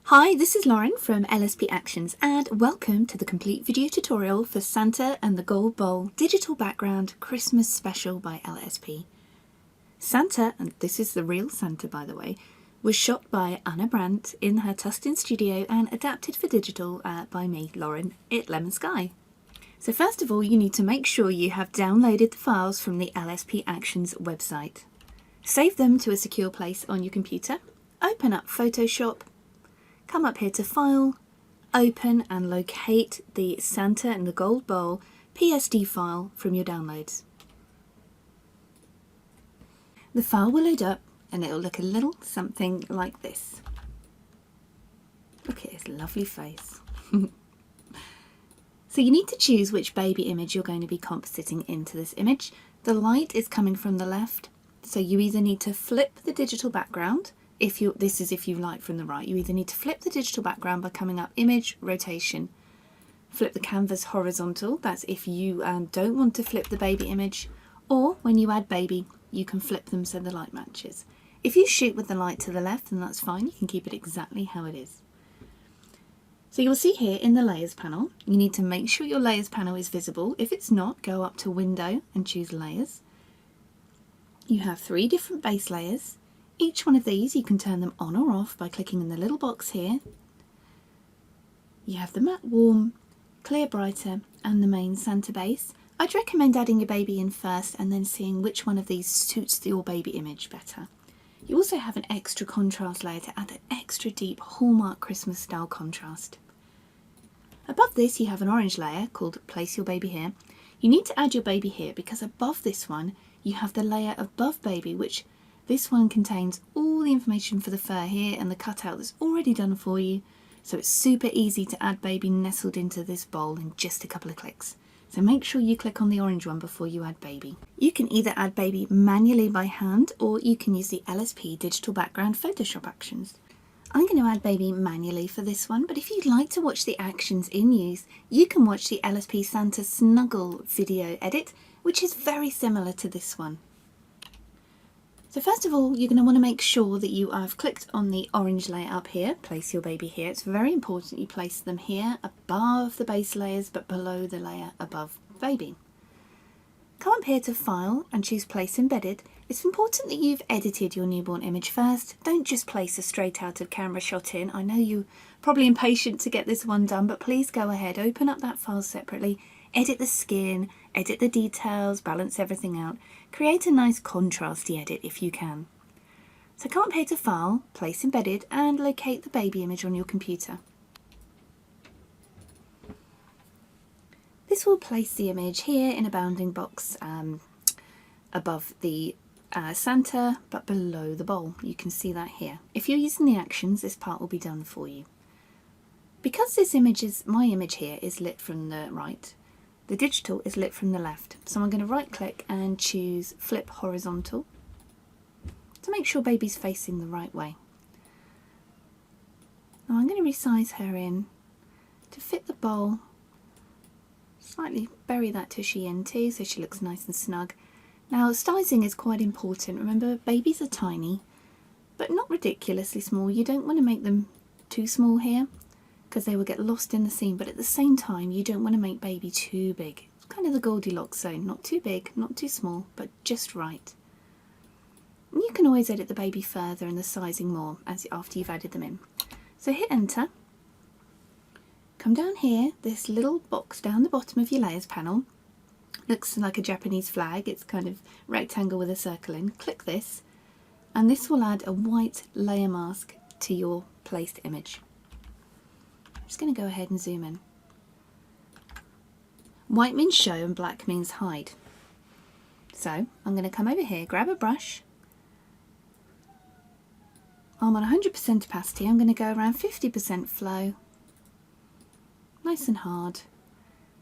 Hi, this is Lauren from LSP Actions and welcome to the complete video tutorial for Santa and the Gold Bowl Digital Background Christmas Special by LSP. Santa, and this is the real Santa by the way, was shot by Anna Brandt in her Tustin studio and adapted for digital by me, Lauren, at Lemon Sky. So first of all, you need to make sure you have downloaded the files from the LSP Actions website. Save them to a secure place on your computer, open up Photoshop, come up here to File, Open and locate the Santa and the Gold Bowl PSD file from your downloads. The file will load up and it will look a little something like this. Look at his lovely face. So you need to choose which baby image you're going to be compositing into this image. The light is coming from the left, so you either need to flip the digital background. If you light from the right, you either need to flip the digital background by coming up Image, Rotation. Flip the canvas horizontal, that's if you don't want to flip the baby image, or when you add baby, you can flip them so the light matches. If you shoot with the light to the left, then that's fine, you can keep it exactly how it is. So you'll see here in the Layers panel, you need to make sure your Layers panel is visible. If it's not, go up to Window and choose Layers. You have 3 different base layers. Each one of these you can turn them on or off by clicking in the little box here. You have the matte warm, clear brighter and the main Santa base. I'd recommend adding your baby in first and then seeing which one of these suits your baby image better. You also have an extra contrast layer to add an extra deep Hallmark Christmas style contrast. Above this you have an orange layer called Place Your Baby Here. You need to add your baby here because above this one you have the layer above baby, which this one contains all the information for the fur here and the cutout that's already done for you, so it's super easy to add baby nestled into this bowl in just a couple of clicks. So make sure you click on the orange one before you add baby. You can either add baby manually by hand or you can use the LSP Digital Background Photoshop actions. I'm going to add baby manually for this one, but if you'd like to watch the actions in use, you can watch the LSP Santa Snuggle video edit, which is very similar to this one. So first of all, you're going to want to make sure that you have clicked on the orange layer up here, Place Your Baby Here. It's very important you place them here above the base layers but below the layer above baby. Come up here to File and choose Place Embedded. It's important that you've edited your newborn image first. Don't just place a straight out of camera shot in. I know you're probably impatient to get this one done, but please go ahead, open up that file separately, edit the skin, edit the details, balance everything out. Create a nice contrasty edit if you can. So come up here to File, Place Embedded and locate the baby image on your computer. This will place the image here in a bounding box above the Santa but below the bowl. You can see that here. If you're using the actions, this part will be done for you. Because this image my image here is lit from the right, the digital is lit from the left, so I'm going to right click and choose Flip Horizontal to make sure baby's facing the right way. Now I'm going to resize her in to fit the bowl, slightly bury that tushy in too so she looks nice and snug. Now sizing is quite important. Remember, babies are tiny but not ridiculously small. You don't want to make them too small here because they will get lost in the scene, but at the same time you don't want to make baby too big. It's kind of the Goldilocks zone, not too big, not too small, but just right. And you can always edit the baby further and the sizing more after you've added them in. So hit enter, come down here, this little box down the bottom of your layers panel, looks like a Japanese flag, it's kind of rectangle with a circle in, click this and this will add a white layer mask to your placed image. I'm just going to go ahead and zoom in. White means show and black means hide. So I'm going to come over here, grab a brush. I'm on 100% opacity. I'm going to go around 50% flow, nice and hard,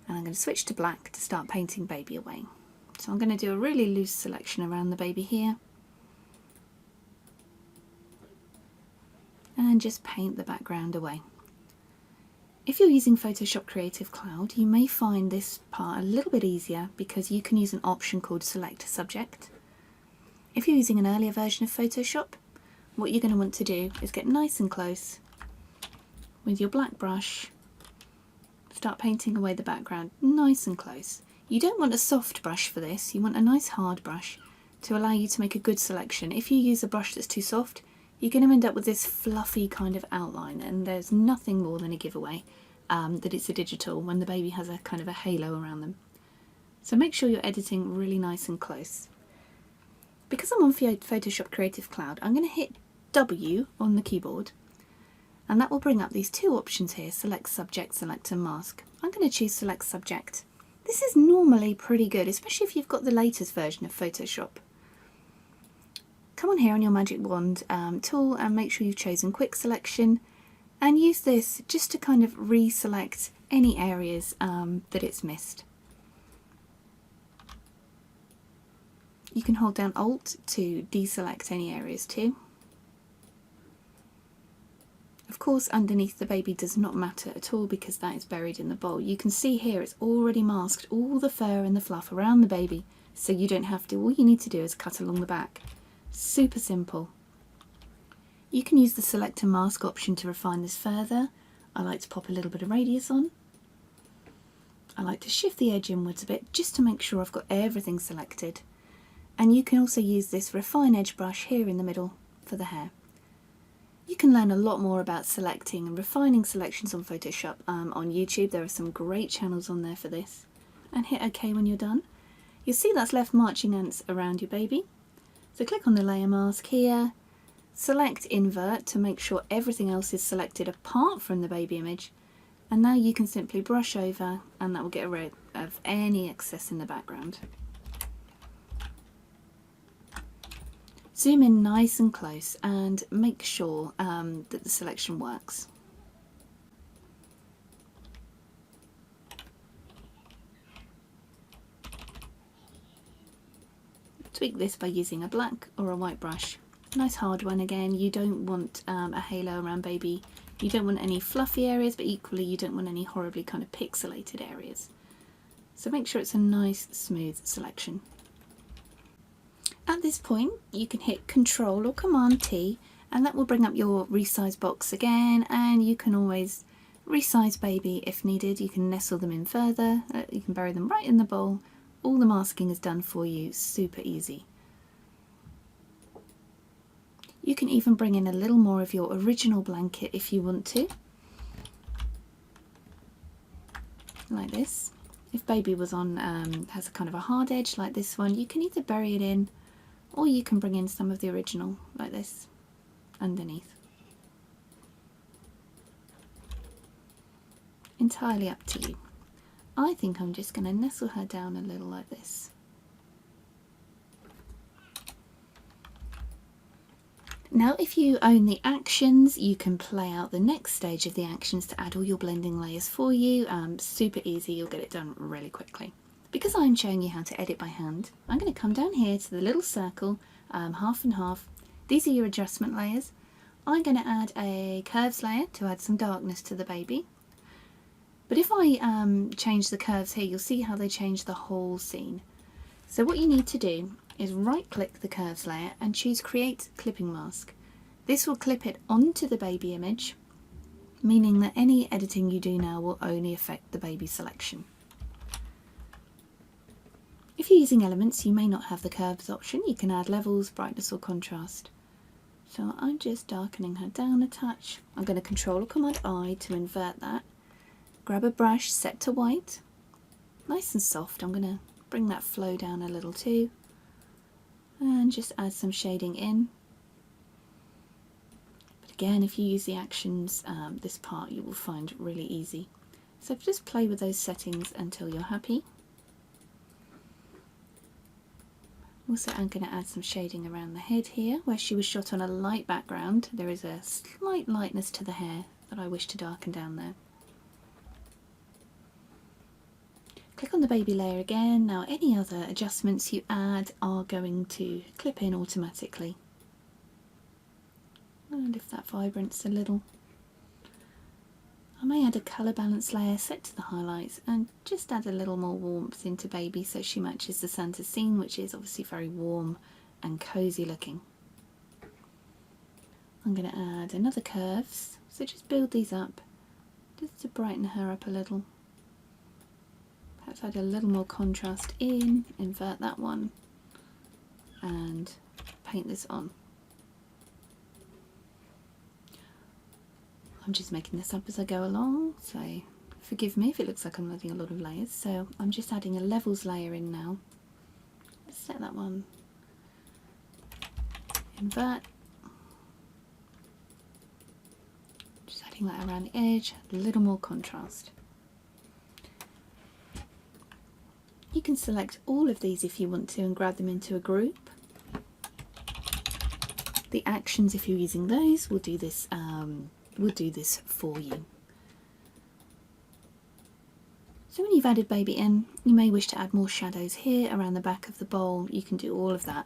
and I'm going to switch to black to start painting baby away. So I'm going to do a really loose selection around the baby here and just paint the background away. If you're using Photoshop Creative Cloud, you may find this part a little bit easier because you can use an option called Select Subject. If you're using an earlier version of Photoshop, what you're going to want to do is get nice and close with your black brush, start painting away the background nice and close. You don't want a soft brush for this, you want a nice hard brush to allow you to make a good selection. If you use a brush that's too soft, you're going to end up with this fluffy kind of outline, and there's nothing more than a giveaway that it's a digital when the baby has a kind of a halo around them. So make sure you're editing really nice and close. Because I'm on Photoshop Creative Cloud, I'm going to hit W on the keyboard, and that will bring up these two options here, select subject, select and mask. I'm going to choose select subject. This is normally pretty good, especially if you've got the latest version of Photoshop. Come on here on your magic wand tool and make sure you've chosen quick selection, and use this just to kind of reselect any areas that it's missed. You can hold down Alt to deselect any areas too. Of course, underneath the baby does not matter at all because that is buried in the bowl. You can see here it's already masked all the fur and the fluff around the baby, so you don't have to. All you need to do is cut along the back. Super simple. You can use the select and mask option to refine this further. I like to pop a little bit of radius on. I like to shift the edge inwards a bit just to make sure I've got everything selected. And you can also use this refine edge brush here in the middle for the hair. You can learn a lot more about selecting and refining selections on Photoshop on YouTube. There are some great channels on there for this. And hit OK when you're done. You'll see that's left marching ants around your baby. So click on the layer mask here, select invert to make sure everything else is selected apart from the baby image, and now you can simply brush over and that will get rid of any excess in the background. Zoom in nice and close and make sure that the selection works. Tweak this by using a black or a white brush. Nice hard one again. You don't want a halo around baby. You don't want any fluffy areas, but equally you don't want any horribly kind of pixelated areas. So make sure it's a nice smooth selection. At this point you can hit Control or Command T and that will bring up your resize box again, and you can always resize baby if needed. You can nestle them in further, you can bury them right in the bowl. All the masking is done for you, super easy. You can even bring in a little more of your original blanket if you want to, like this. If baby was on has a kind of a hard edge like this one, you can either bury it in or you can bring in some of the original like this underneath. Entirely up to you. I think I'm just going to nestle her down a little like this. Now if you own the actions, you can play out the next stage of the actions to add all your blending layers for you. Super easy, you'll get it done really quickly. Because I'm showing you how to edit by hand, I'm going to come down here to the little circle, half and half. These are your adjustment layers. I'm going to add a curves layer to add some darkness to the baby. But if I change the curves here, you'll see how they change the whole scene. So what you need to do is right click the curves layer and choose Create Clipping Mask. This will clip it onto the baby image, meaning that any editing you do now will only affect the baby selection. If you're using elements, you may not have the curves option. You can add levels, brightness or contrast. So I'm just darkening her down a touch. I'm going to Control or Command I to invert that. Grab a brush, set to white, nice and soft. I'm going to bring that flow down a little too, and just add some shading in. But again, if you use the actions, this part you will find really easy. So just play with those settings until you're happy. Also, I'm going to add some shading around the head here. Where she was shot on a light background, there is a slight lightness to the hair that I wish to darken down there. Click on the baby layer again. Now any other adjustments you add are going to clip in automatically. I'll lift that vibrance a little. I may add a colour balance layer set to the highlights and just add a little more warmth into baby so she matches the Santa scene, which is obviously very warm and cosy looking. I'm going to add another curves, so just build these up just to brighten her up a little. Perhaps add a little more contrast in, invert that one, and paint this on. I'm just making this up as I go along, so forgive me if it looks like I'm adding a lot of layers. So I'm just adding a levels layer in now. Let's set that one, invert, just adding that around the edge, a little more contrast. You can select all of these if you want to and grab them into a group. The actions, if you're using those, will do this for you. So when you've added baby in, you may wish to add more shadows here around the back of the bowl. You can do all of that.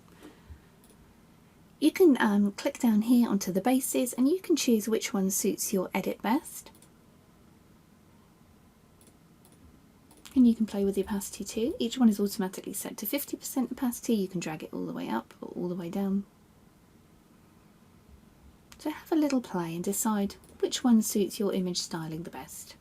You can click down here onto the bases and you can choose which one suits your edit best. And you can play with the opacity too. Each one is automatically set to 50% opacity. You can drag it all the way up or all the way down. So have a little play and decide which one suits your image styling the best.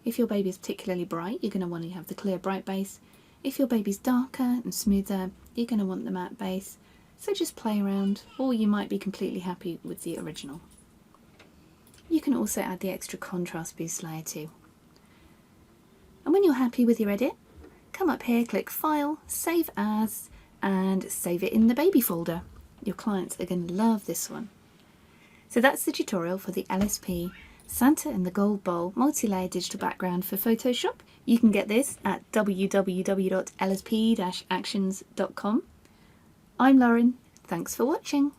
If your baby is particularly bright, you're going to want to have the clear bright base. If your baby's darker and smoother, you're going to want the matte base. So just play around, or you might be completely happy with the original. You can also add the extra contrast boost layer too. And when you're happy with your edit, come up here, click File, Save As, and save it in the baby folder. Your clients are going to love this one. So that's the tutorial for the LSP Santa and the Gold Bowl multi-layer digital background for Photoshop. You can get this at www.lsp-actions.com. I'm Lauren, thanks for watching.